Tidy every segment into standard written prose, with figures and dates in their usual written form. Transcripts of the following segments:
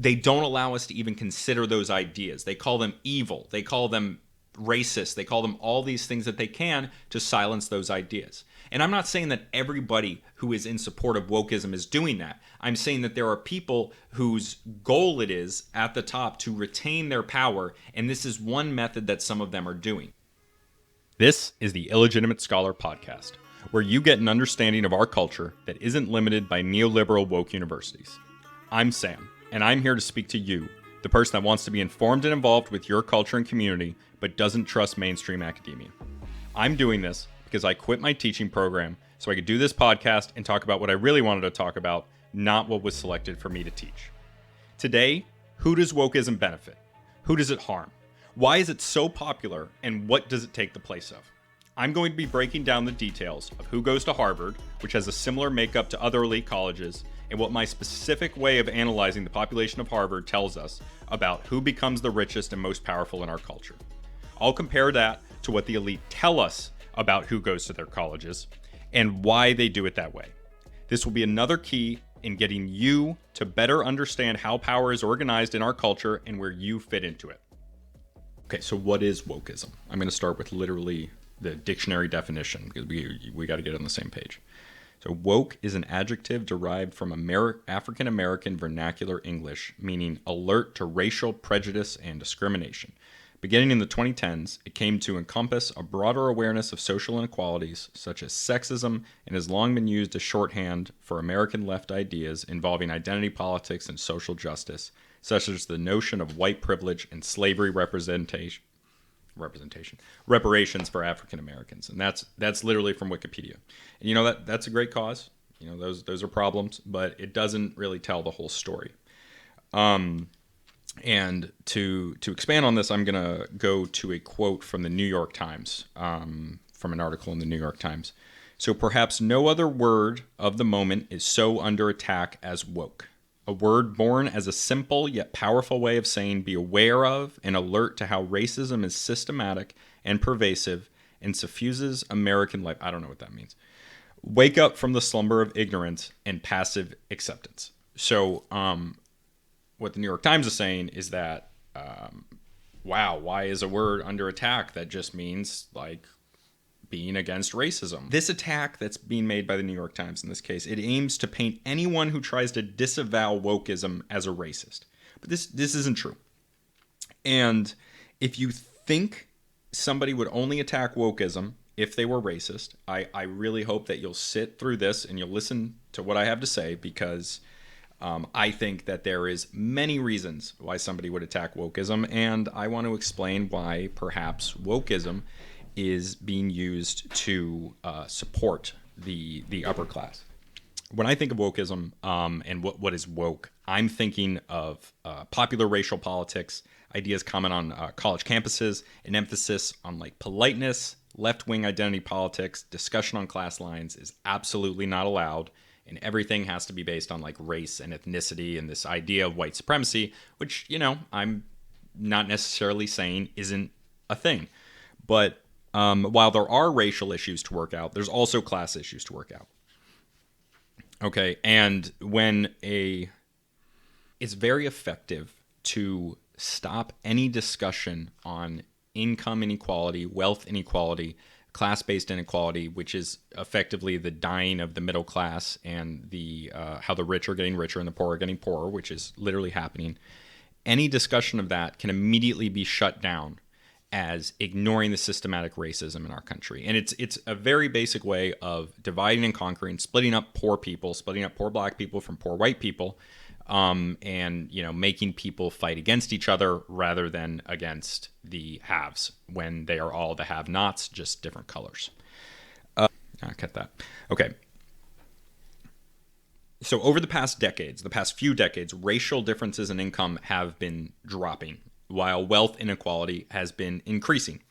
they don't allow us to even consider those ideas. They call them evil. They call them racist. They call them all these things that they can to silence those ideas. And I'm not saying that everybody who is in support of wokeism is doing that. I'm saying that there are people whose goal it is at the top to retain their power, and this is one method that some of them are doing. This is the Illegitimate Scholar Podcast, where you get an understanding of our culture that isn't limited by neoliberal woke universities. I'm Sam, and I'm here to speak to you, the person that wants to be informed and involved with your culture and community, but doesn't trust mainstream academia. I'm doing this because I quit my teaching program so I could do this podcast and talk about what I really wanted to talk about, not what was selected for me to teach. Today, who does wokeism benefit? Who does it harm? Why is it so popular, and what does it take the place of? I'm going to be breaking down the details of who goes to Harvard, which has a similar makeup to other elite colleges, and what my specific way of analyzing the population of Harvard tells us about who becomes the richest and most powerful in our culture. I'll compare that to what the elite tell us about who goes to their colleges and why they do it that way. This will be another key in getting you to better understand how power is organized in our culture and where you fit into it. Okay, so what is wokeism? I'm going to start with literally the dictionary definition because we got to get on the same page. So woke is an adjective derived from African American vernacular English, meaning alert to racial prejudice and discrimination. Beginning in the 2010s, it came to encompass a broader awareness of social inequalities, such as sexism, and has long been used as shorthand for American left ideas involving identity politics and social justice, such as the notion of white privilege and slavery reparations for African Americans. And that's literally from Wikipedia. And you know, that's a great cause. You know, those are problems, but it doesn't really tell the whole story. And to expand on this, I'm going to go to a quote from the New York Times, from an article in the New York Times. So perhaps no other word of the moment is so under attack as woke. A word born as a simple yet powerful way of saying be aware of and alert to how racism is systematic and pervasive and suffuses American life. I don't know what that means. Wake up from the slumber of ignorance and passive acceptance. So, what the New York Times is saying is that, wow, why is a word under attack? That just means like being against racism. This attack that's being made by the New York Times in this case, it aims to paint anyone who tries to disavow wokeism as a racist. But this isn't true. And if you think somebody would only attack wokeism if they were racist, I really hope that you'll sit through this and you'll listen to what I have to say, because I think that there is many reasons why somebody would attack wokeism, and I want to explain why perhaps wokeism is being used to support the upper class. When I think of wokeism and what is woke, I'm thinking of popular racial politics, ideas common on college campuses, an emphasis on like politeness, left-wing identity politics, discussion on class lines is absolutely not allowed. And everything has to be based on like race and ethnicity and this idea of white supremacy, which, you know, I'm not necessarily saying isn't a thing. But while there are racial issues to work out, there's also class issues to work out. Okay, and it's very effective to stop any discussion on income inequality, wealth inequality, class-based inequality, which is effectively the dying of the middle class and the how the rich are getting richer and the poor are getting poorer, which is literally happening. Any discussion of that can immediately be shut down as ignoring the systematic racism in our country. And it's a very basic way of dividing and conquering, splitting up poor people, splitting up poor black people from poor white people, and, you know, making people fight against each other rather than against the haves when they are all the have-nots, just different colors. I'll cut that. Okay. So over the past few decades, racial differences in income have been dropping, while wealth inequality has been increasing.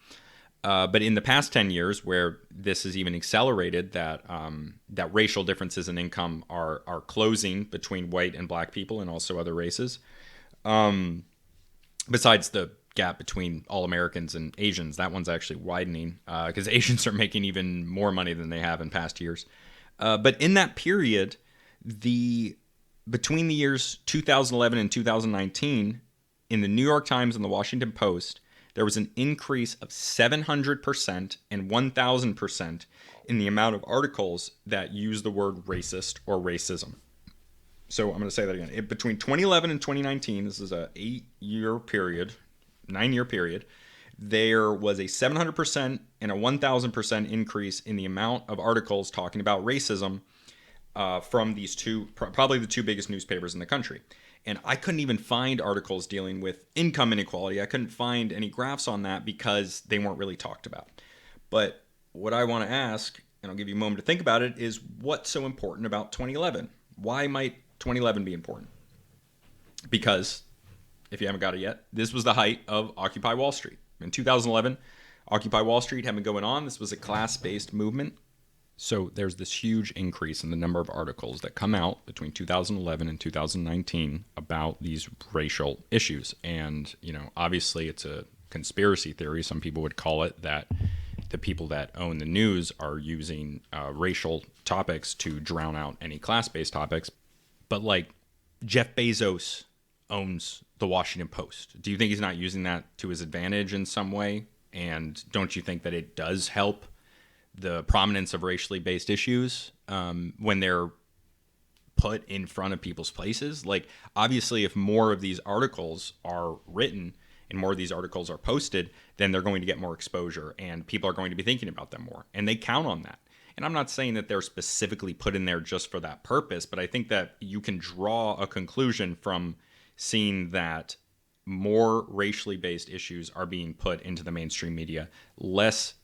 But in the past 10 years, where this is even accelerated, that racial differences in income are closing between white and black people and also other races. Besides the gap between all Americans and Asians, that one's actually widening because Asians are making even more money than they have in past years. But in that period, the Between the years 2011 and 2019, in the New York Times and the Washington Post, there was an increase of 700% and 1,000% in the amount of articles that use the word racist or racism. So I'm going to say that again. Between 2011 and 2019, this is a 9-year period, there was a 700% and a 1,000% increase in the amount of articles talking about racism from these two, probably the two biggest newspapers in the country. And I couldn't even find articles dealing with income inequality. I couldn't find any graphs on that because they weren't really talked about. But what I want to ask, and I'll give you a moment to think about it, is what's so important about 2011? Why might 2011 be important? Because, if you haven't got it yet, this was the height of Occupy Wall Street. In 2011, Occupy Wall Street had been going on. This was a class-based movement. So there's this huge increase in the number of articles that come out between 2011 and 2019 about these racial issues. And, obviously it's a conspiracy theory. Some people would call it that the people that own the news are using racial topics to drown out any class-based topics. But Jeff Bezos owns the Washington Post. Do you think he's not using that to his advantage in some way? And don't you think that it does help the prominence of racially based issues when they're put in front of people's places? Obviously, if more of these articles are written and more of these articles are posted, then they're going to get more exposure and people are going to be thinking about them more. And they count on that. And I'm not saying that they're specifically put in there just for that purpose, but I think that you can draw a conclusion from seeing that more racially based issues are being put into the mainstream media, less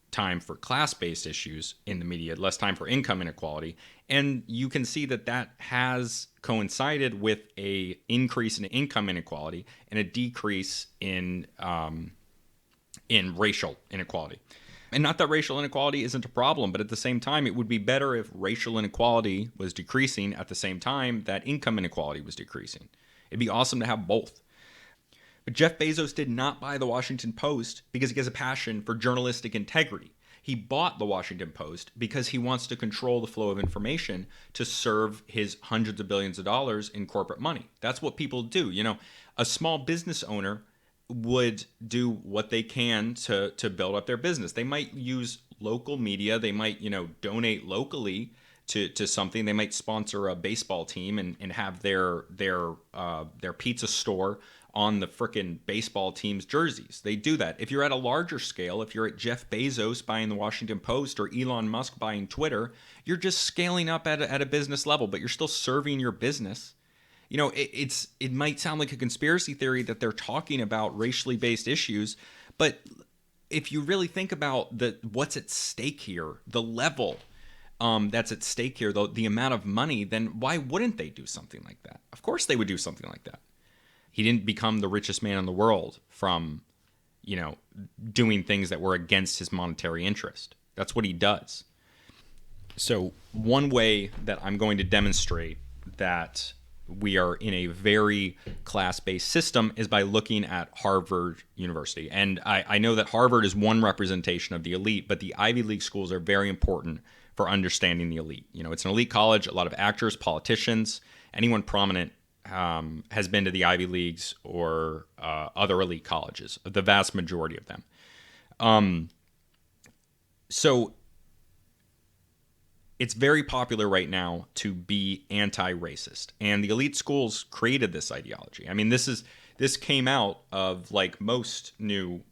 time for class-based issues in the media, less time for income inequality. And you can see that that has coincided with a increase in income inequality and a decrease in racial inequality. And not that racial inequality isn't a problem, but at the same time, it would be better if racial inequality was decreasing at the same time that income inequality was decreasing. It'd be awesome to have both. But Jeff Bezos did not buy the Washington Post because he has a passion for journalistic integrity. He bought the Washington Post because he wants to control the flow of information to serve his hundreds of billions of dollars in corporate money. That's what people do. A small business owner would do what they can to build up their business. They might use local media. They might, donate locally to something. They might sponsor a baseball team and have their pizza store on the frickin' baseball team's jerseys. They do that. If you're at a larger scale, if you're at Jeff Bezos buying the Washington Post or Elon Musk buying Twitter, you're just scaling up at a business level, but you're still serving your business. It might sound like a conspiracy theory that they're talking about racially based issues, but if you really think about what's at stake here, the level that's at stake here, the amount of money, then why wouldn't they do something like that? Of course they would do something like that. He didn't become the richest man in the world from, doing things that were against his monetary interest. That's what he does. So one way that I'm going to demonstrate that we are in a very class-based system is by looking at Harvard University. And I know that Harvard is one representation of the elite, but the Ivy League schools are very important for understanding the elite. It's an elite college. A lot of actors, politicians, anyone prominent has been to the Ivy Leagues or other elite colleges, the vast majority of them. So it's very popular right now to be anti-racist, and the elite schools created this ideology. I mean, this came out of most new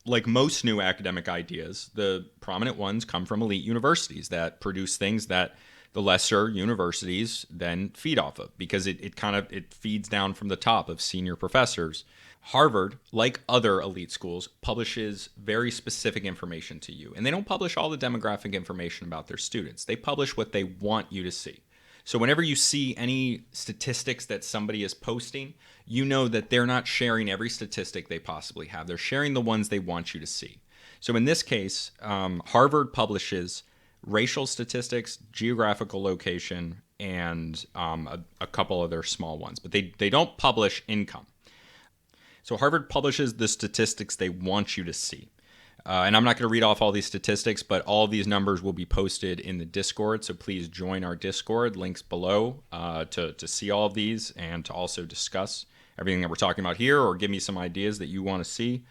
academic ideas. The prominent ones come from elite universities that produce things that the lesser universities then feed off of, because it feeds down from the top of senior professors. Harvard, like other elite schools, publishes very specific information to you. And they don't publish all the demographic information about their students. They publish what they want you to see. So whenever you see any statistics that somebody is posting, you know that they're not sharing every statistic they possibly have. They're sharing the ones they want you to see. So in this case, Harvard publishes racial statistics, geographical location, and a couple other small ones. But they don't publish income. So Harvard publishes the statistics they want you to see. And I'm not going to read off all these statistics, but all of these numbers will be posted in the Discord. So please join our Discord. Links below to see all of these and to also discuss everything that we're talking about here, or give me some ideas that you want to see.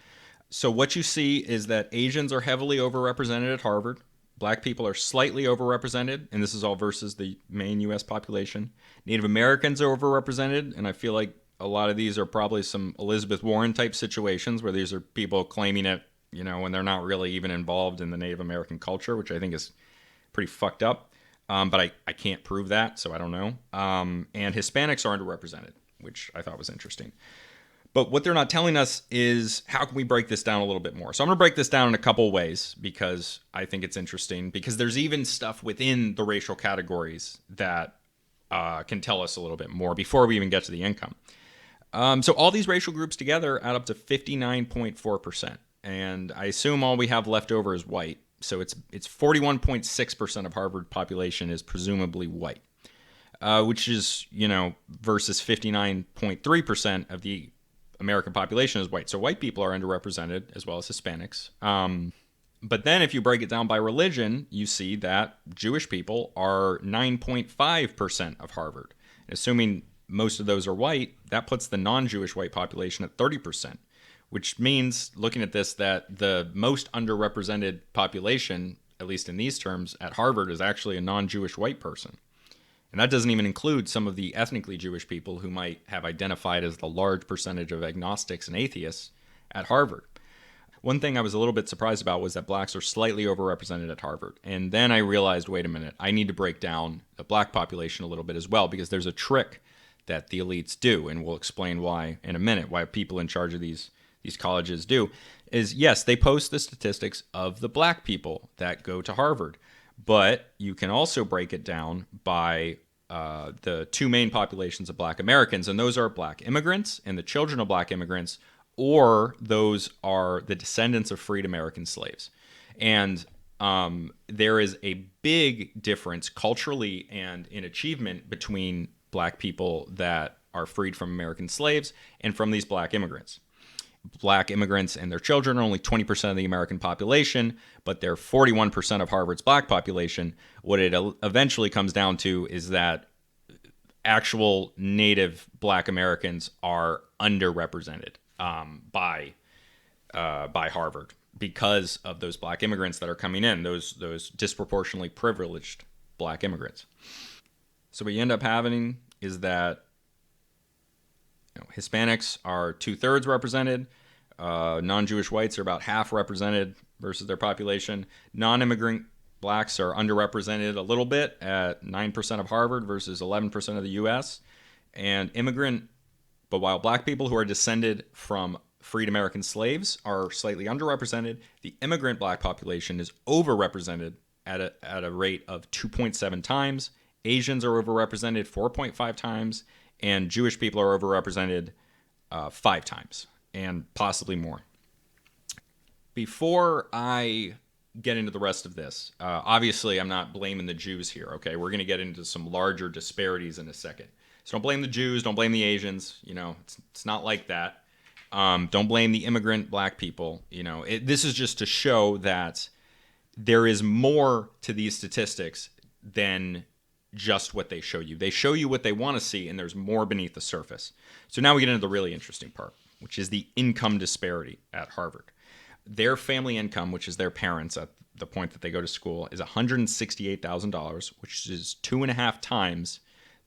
So what you see is that Asians are heavily overrepresented at Harvard. Black people are slightly overrepresented, and this is all versus the main U.S. population. Native Americans are overrepresented, and I feel like a lot of these are probably some Elizabeth Warren type situations where these are people claiming it, when they're not really even involved in the Native American culture, which I think is pretty fucked up. But I can't prove that, so I don't know. And Hispanics are underrepresented, which I thought was interesting. But what they're not telling us is how can we break this down a little bit more. So I'm going to break this down in a couple ways because I think it's interesting, because there's even stuff within the racial categories that can tell us a little bit more before we even get to the income. So all these racial groups together add up to 59.4%. And I assume all we have left over is white. So it's 41.6% of Harvard population is presumably white, which is, versus 59.3% of the American population is white. So white people are underrepresented as well as Hispanics. But then if you break it down by religion, you see that Jewish people are 9.5% of Harvard. Assuming most of those are white, that puts the non-Jewish white population at 30%, which means, looking at this, that the most underrepresented population, at least in these terms, at Harvard is actually a non-Jewish white person. And that doesn't even include some of the ethnically Jewish people who might have identified as the large percentage of agnostics and atheists at Harvard. One thing I was a little bit surprised about was that blacks are slightly overrepresented at Harvard. And then I realized, wait a minute, I need to break down the black population a little bit as well, because there's a trick that the elites do, and we'll explain why in a minute, why people in charge of these colleges do, is yes, they post the statistics of the black people that go to Harvard, but you can also break it down by the two main populations of black Americans, and those are black immigrants and the children of black immigrants, or those are the descendants of freed American slaves. And there is a big difference culturally and in achievement between black people that are freed from American slaves and from these black immigrants. Black immigrants and their children are only 20% of the American population, but they're 41% of Harvard's black population. What it eventually comes down to is that actual native black Americans are underrepresented by Harvard because of those black immigrants that are coming in, those disproportionately privileged black immigrants. So what you end up having is that Hispanics are 2/3 represented. Non-Jewish whites are about half represented versus their population. Non-immigrant blacks are underrepresented a little bit at 9% of Harvard versus 11% of the U.S. And but while black people who are descended from freed American slaves are slightly underrepresented, the immigrant black population is overrepresented at a rate of 2.7 times. Asians are overrepresented 4.5 times, and Jewish people are overrepresented 5 times, and possibly more. Before I get into the rest of this, obviously I'm not blaming the Jews here, okay? We're going to get into some larger disparities in a second. So don't blame the Jews, don't blame the Asians, it's not like that. Don't blame the immigrant black people, this is just to show that there is more to these statistics than just what they show you. They show you what they want to see, and there's more beneath the surface. So now we get into the really interesting part, which is the income disparity at Harvard. Their family income, which is their parents at the point that they go to school, is $168,000, which is 2.5 times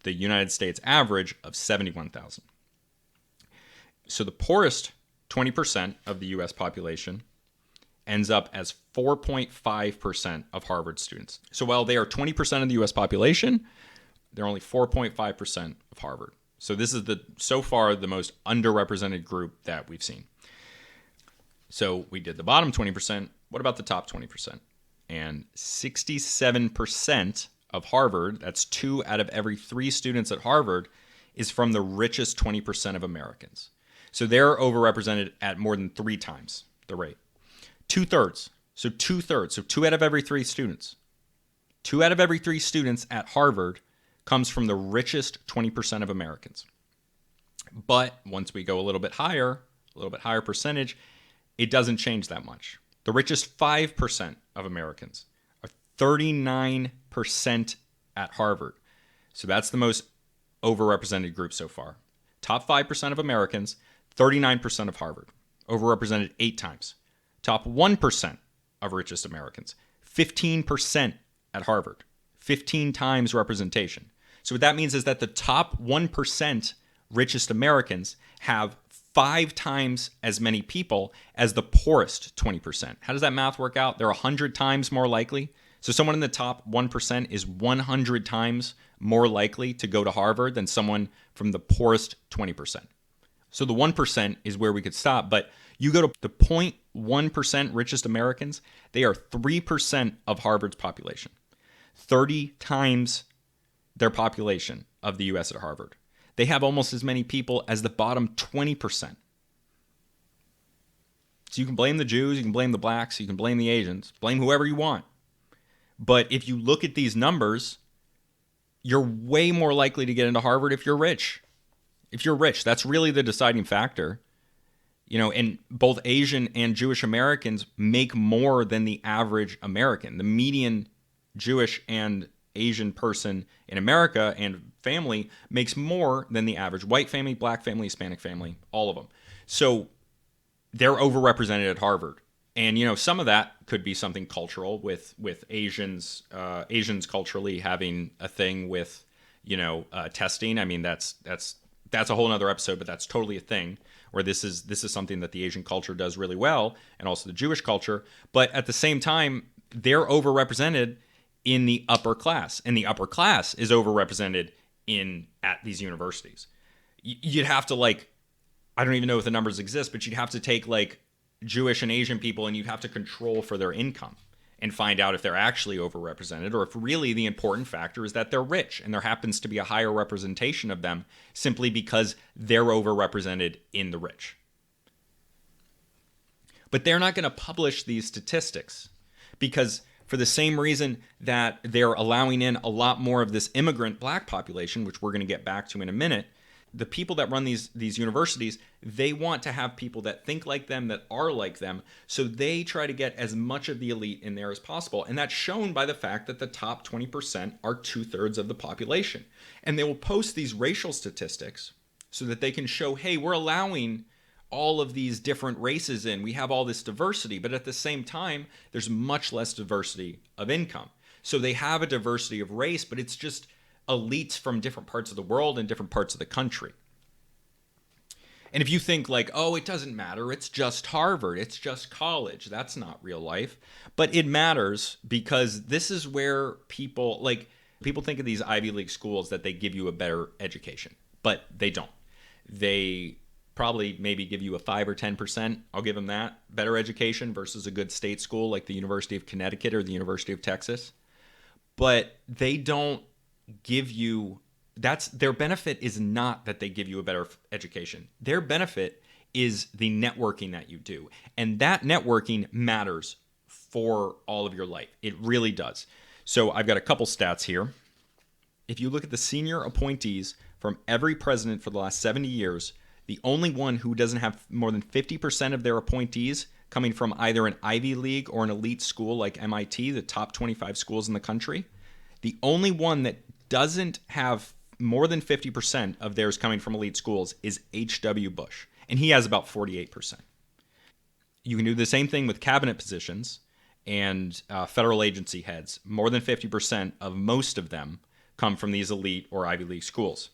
the United States average of $71,000. So the poorest 20% of the U.S. population ends up as 4.5% of Harvard students. So while they are 20% of the U.S. population, they're only 4.5% of Harvard. So this is so far the most underrepresented group that we've seen. So we did the bottom 20%. What about the top 20%? And 67% of Harvard, that's 2 out of every 3 students at Harvard, is from the richest 20% of Americans. So they're overrepresented at more than 3 times the rate. 2/3. So 2/3. So 2 out of every 3 students. 2 out of every 3 students at Harvard comes from the richest 20% of Americans. But once we go a little bit higher percentage, it doesn't change that much. The richest 5% of Americans are 39% at Harvard. So that's the most overrepresented group so far. Top 5% of Americans, 39% of Harvard. Overrepresented 8 times. Top 1% of richest Americans, 15% at Harvard. 15 times representation. So what that means is that the top 1% richest Americans have 5 times as many people as the poorest 20%. How does that math work out? They're 100 times more likely. So someone in the top 1% is 100 times more likely to go to Harvard than someone from the poorest 20%. So the 1% is where we could stop, but you go to the 0.1% richest Americans, they are 3% of Harvard's population. 30 times their population of the US at Harvard. They have almost as many people as the bottom 20%. So you can blame the Jews, you can blame the blacks, you can blame the Asians, blame whoever you want. But if you look at these numbers, you're way more likely to get into Harvard if you're rich. If you're rich, that's really the deciding factor. And both Asian and Jewish Americans make more than the average American. The median Jewish and Asian person in America and family makes more than the average white family, black family, Hispanic family, all of them. So they're overrepresented at Harvard. And some of that could be something cultural with Asians culturally having a thing with testing. I mean that's a whole other episode, but that's totally a thing. Where this is something that the Asian culture does really well, and also the Jewish culture. But at the same time, they're overrepresented in the upper class, and the upper class is overrepresented at these universities. You'd have to I don't even know if the numbers exist, but you'd have to take Jewish and Asian people, and you'd have to control for their income and find out if they're actually overrepresented, or if really the important factor is that they're rich and there happens to be a higher representation of them simply because they're overrepresented in the rich. But they're not going to publish these statistics because for the same reason that they're allowing in a lot more of this immigrant black population, which we're going to get back to in a minute, the people that run these universities, they want to have people that think like them, that are like them. So they try to get as much of the elite in there as possible. And that's shown by the fact that the top 20% are 2/3 of the population. And they will post these racial statistics so that they can show, hey, we're allowing all of these different races in. We have all this diversity, but at the same time, there's much less diversity of income. So they have a diversity of race, but it's just elites from different parts of the world and different parts of the country. And if you think oh, it doesn't matter, it's just Harvard, it's just college, that's not real life. But it matters because this is where people think of these Ivy League schools that they give you a better education, but they don't. They probably maybe give you a 5 or 10%, I'll give them that, better education versus a good state school like the University of Connecticut or the University of Texas. But they don't give you, their benefit is not that they give you a better education. Their benefit is the networking that you do. And that networking matters for all of your life. It really does. So I've got a couple stats here. If you look at the senior appointees from every president for the last 70 years, the only one who doesn't have more than 50% of their appointees coming from either an Ivy League or an elite school like MIT, the top 25 schools in the country, the only one that doesn't have more than 50% of theirs coming from elite schools is H.W. Bush, and he has about 48%. You can do the same thing with cabinet positions and federal agency heads. More than 50% of most of them come from these elite or Ivy League schools.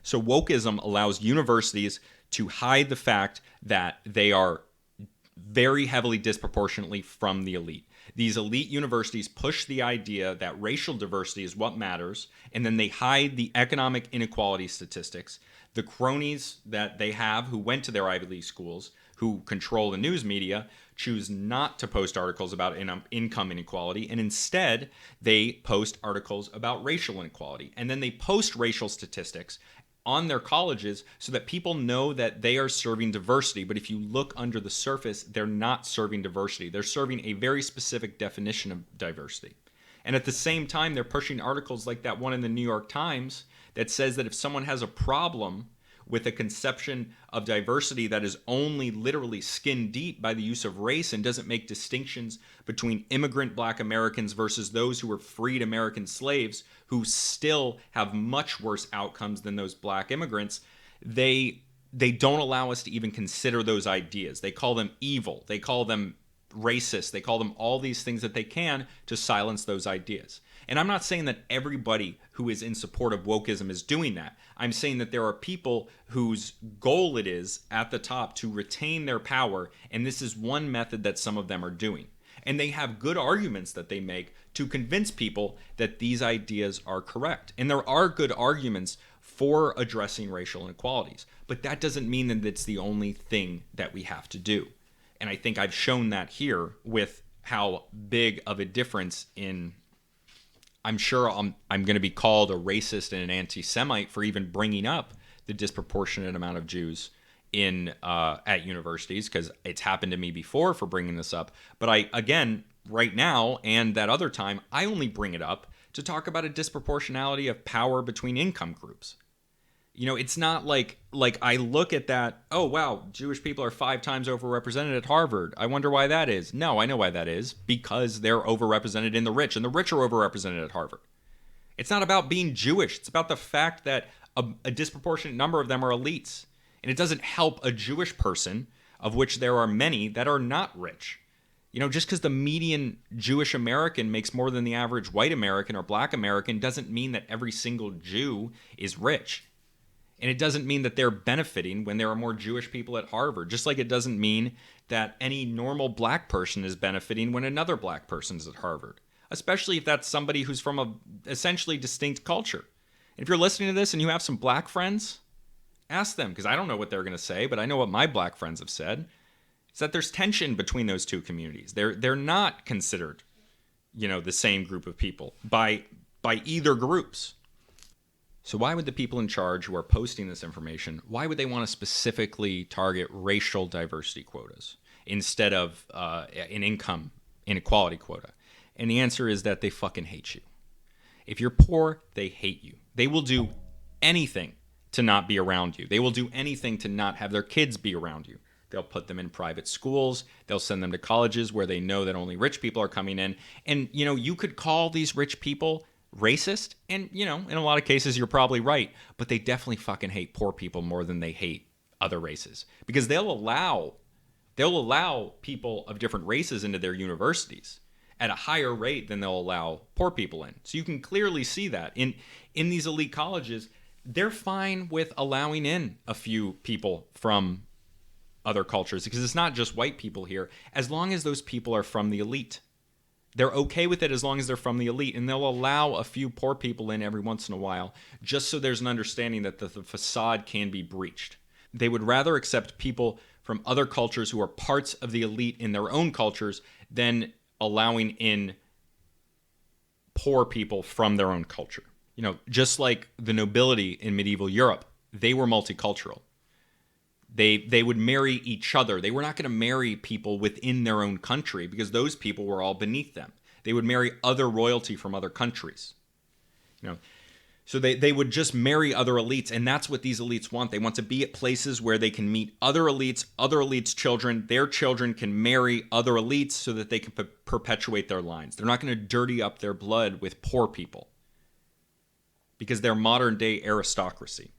So Wokism allows universities to hide the fact that they are very heavily disproportionately from the elite. These elite universities push the idea that racial diversity is what matters, and then they hide the economic inequality statistics. The cronies that they have who went to their Ivy League schools, who control the news media, choose not to post articles about income inequality, and instead they post articles about racial inequality. And then they post racial statistics on their colleges so that people know that they are serving diversity. But if you look under the surface, they're not serving diversity. They're serving a very specific definition of diversity. And at the same time, they're pushing articles like that one in the New York Times that says that if someone has a problem with a conception of diversity that is only literally skin deep by the use of race and doesn't make distinctions between immigrant black Americans versus those who were freed American slaves who still have much worse outcomes than those black immigrants, they don't allow us to even consider those ideas. They call them evil. They call them racist. They call them all these things that they can to silence those ideas. And I'm not saying that everybody who is in support of wokeism is doing that. I'm saying that there are people whose goal it is at the top to retain their power, and this is one method that some of them are doing. And they have good arguments that they make to convince people that these ideas are correct. And there are good arguments for addressing racial inequalities, but that doesn't mean that it's the only thing that we have to do. And I think I've shown that here with how big of a difference in, I'm sure I'm going to be called a racist and an anti-Semite for even bringing up the disproportionate amount of Jews in at universities, because it's happened to me before for bringing this up. But again, right now and that other time, I only bring it up to talk about a disproportionality of power between income groups. You know, it's not like I look at that, oh, wow, Jewish people are 5 times overrepresented at Harvard. I wonder why that is. No, I know why that is. Because they're overrepresented in the rich, and the rich are overrepresented at Harvard. It's not about being Jewish. It's about the fact that a disproportionate number of them are elites. And it doesn't help a Jewish person, of which there are many, that are not rich. You know, just because the median Jewish American makes more than the average white American or black American doesn't mean that every single Jew is rich. And it doesn't mean that they're benefiting when there are more Jewish people at Harvard, just like it doesn't mean that any normal black person is benefiting when another black person is at Harvard, especially if that's somebody who's from a essentially distinct culture. And if you're listening to this and you have some black friends, ask them, because I don't know what they're going to say, but I know what my black friends have said, is that there's tension between those two communities. They're not considered, you know, the same group of people by either groups. So why would the people in charge who are posting this information, why would they want to specifically target racial diversity quotas instead of an income inequality quota? And the answer is that they fucking hate you. If you're poor, they hate you. They will do anything to not be around you. They will do anything to not have their kids be around you. They'll put them in private schools. They'll send them to colleges where they know that only rich people are coming in. And, you know, you could call these rich people racist, and, you know, in a lot of cases you're probably right, but they definitely fucking hate poor people more than they hate other races, because they'll allow people of different races into their universities at a higher rate than they'll allow poor people in. So you can clearly see that in these elite colleges, they're fine with allowing in a few people from other cultures, because it's not just white people here, as long as those people are from the elite. They're okay with it as long as they're from the elite, and they'll allow a few poor people in every once in a while, just so there's an understanding that the facade can be breached. They would rather accept people from other cultures who are parts of the elite in their own cultures than allowing in poor people from their own culture. You know, just like the nobility in medieval Europe, they were multicultural. They would marry each other. They were not going to marry people within their own country, because those people were all beneath them. They would marry other royalty from other countries. You know, so they would just marry other elites, and that's what these elites want. They want to be at places where they can meet other elites' children. Their children can marry other elites so that they can perpetuate their lines. They're not going to dirty up their blood with poor people, because they're modern-day aristocracy.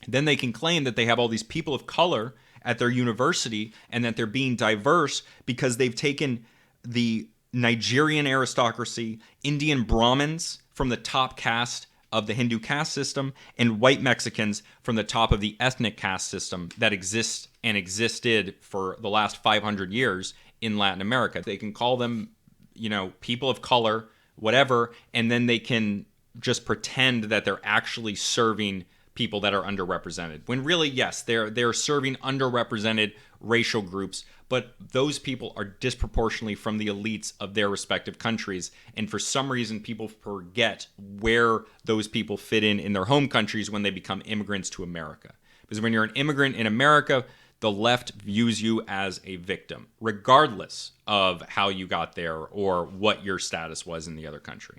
Then they can claim that they have all these people of color at their university and that they're being diverse because they've taken the Nigerian aristocracy, Indian Brahmins from the top caste of the Hindu caste system, and white Mexicans from the top of the ethnic caste system that exists and existed for the last 500 years in Latin America. They can call them, you know, people of color, whatever, and then they can just pretend that they're actually serving people that are underrepresented, when really, yes, they're serving underrepresented racial groups, but those people are disproportionately from the elites of their respective countries, and for some reason people forget where those people fit in their home countries when they become immigrants to America. Because when you're an immigrant in America, the left views you as a victim, regardless of how you got there or what your status was in the other country.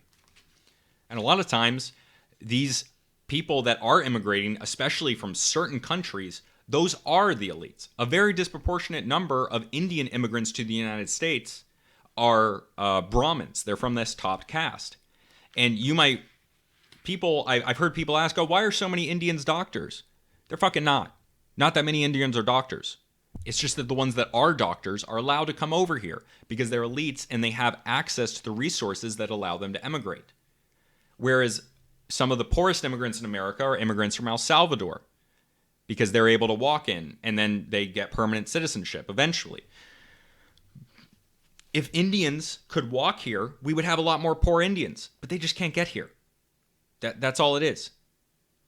And a lot of times, these people that are immigrating, especially from certain countries, those are the elites. A very disproportionate number of Indian immigrants to the United States are Brahmins. They're from this top caste. And I've heard people ask, oh, why are so many Indians doctors? They're fucking not. Not that many Indians are doctors. It's just that the ones that are doctors are allowed to come over here because they're elites and they have access to the resources that allow them to emigrate. Whereas some of the poorest immigrants in America are immigrants from El Salvador because they're able to walk in and then they get permanent citizenship eventually. If Indians could walk here, we would have a lot more poor Indians, but they just can't get here. That's all it is.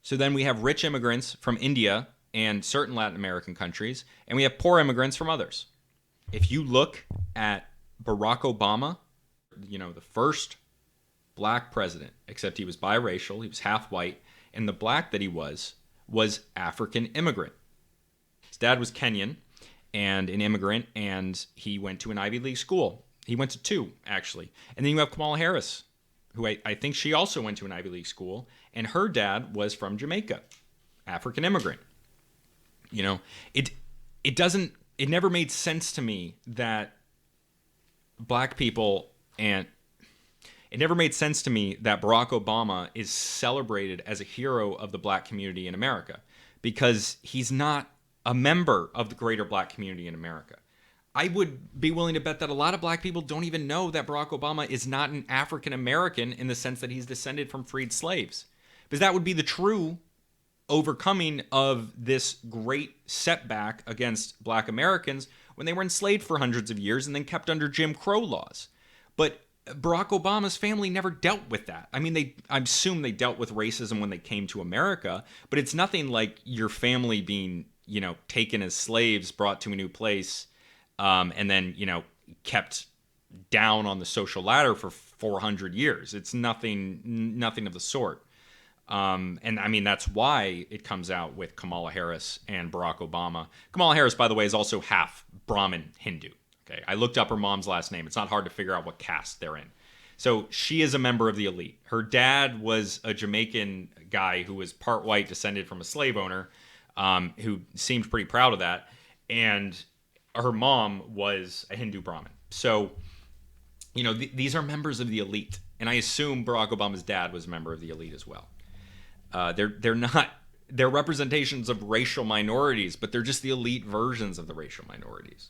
So then we have rich immigrants from India and certain Latin American countries, and we have poor immigrants from others. If you look at Barack Obama, the first black president, except he was biracial, he was half white, and the black that he was African immigrant. His dad was Kenyan and an immigrant, and he went to an Ivy League school. He went to two, actually. And then you have Kamala Harris, who I think she also went to an Ivy League school, and her dad was from Jamaica, African immigrant. It never made sense to me that black people, and it never made sense to me that Barack Obama is celebrated as a hero of the black community in America, because he's not a member of the greater black community in America. I would be willing to bet that a lot of black people don't even know that Barack Obama is not an African American in the sense that he's descended from freed slaves. Because that would be the true overcoming of this great setback against black Americans when they were enslaved for hundreds of years and then kept under Jim Crow laws. But Barack Obama's family never dealt with that. I mean, I assume they dealt with racism when they came to America, but it's nothing like your family being, taken as slaves, brought to a new place, and then, kept down on the social ladder for 400 years. It's nothing of the sort. And I mean, that's why it comes out with Kamala Harris and Barack Obama. Kamala Harris, by the way, is also half Brahmin Hindu. Okay, I looked up her mom's last name. It's not hard to figure out what caste they're in. So she is a member of the elite. Her dad was a Jamaican guy who was part white, descended from a slave owner, who seemed pretty proud of that. And her mom was a Hindu Brahmin. So, these are members of the elite. And I assume Barack Obama's dad was a member of the elite as well. They're representations of racial minorities, but they're just the elite versions of the racial minorities.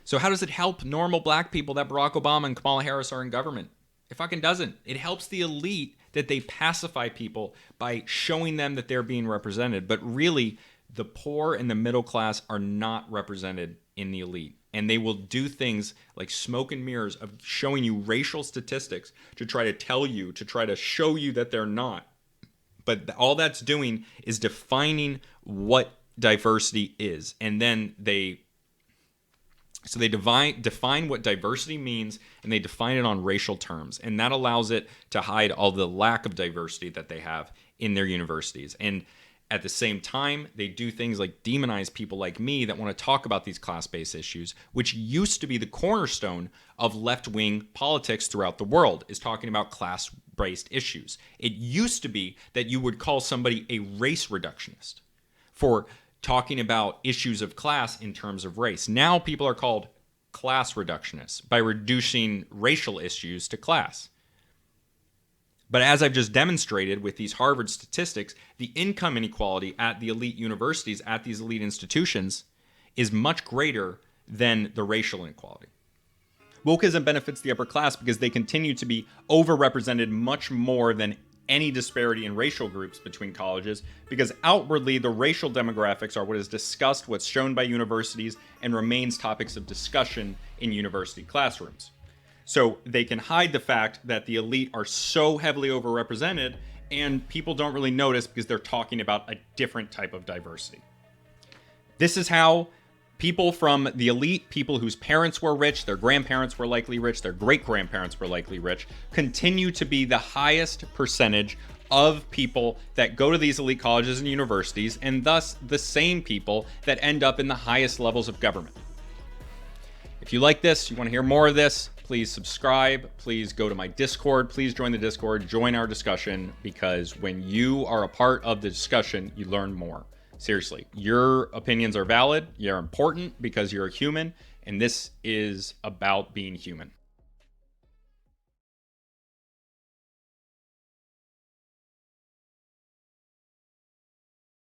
So how does it help normal black people that Barack Obama and Kamala Harris are in government? It fucking doesn't. It helps the elite that they pacify people by showing them that they're being represented. But really, the poor and the middle class are not represented in the elite. And they will do things like smoke and mirrors of showing you racial statistics to try to show you that they're not. But all that's doing is defining what diversity is. And then they define what diversity means, and they define it on racial terms. And that allows it to hide all the lack of diversity that they have in their universities. And at the same time, they do things like demonize people like me that want to talk about these class-based issues, which used to be the cornerstone of left-wing politics throughout the world, is talking about class-based issues. It used to be that you would call somebody a race reductionist for talking about issues of class in terms of race. Now people are called class reductionists by reducing racial issues to class. But as I've just demonstrated with these Harvard statistics, the income inequality at the elite universities, at these elite institutions, is much greater than the racial inequality. Wokism benefits the upper class because they continue to be overrepresented much more than any disparity in racial groups between colleges, because outwardly the racial demographics are what is discussed, what's shown by universities, and remains topics of discussion in university classrooms. So they can hide the fact that the elite are so heavily overrepresented, and people don't really notice because they're talking about a different type of diversity. This is how people from the elite, people whose parents were rich, their grandparents were likely rich, their great-grandparents were likely rich, continue to be the highest percentage of people that go to these elite colleges and universities, and thus the same people that end up in the highest levels of government. If you like this, you want to hear more of this, please please subscribe. Please go to my Discord. Please join the Discord. Join our discussion, because when you are a part of the discussion, you learn more. Seriously, your opinions are valid. You're important because you're a human, and this is about being human.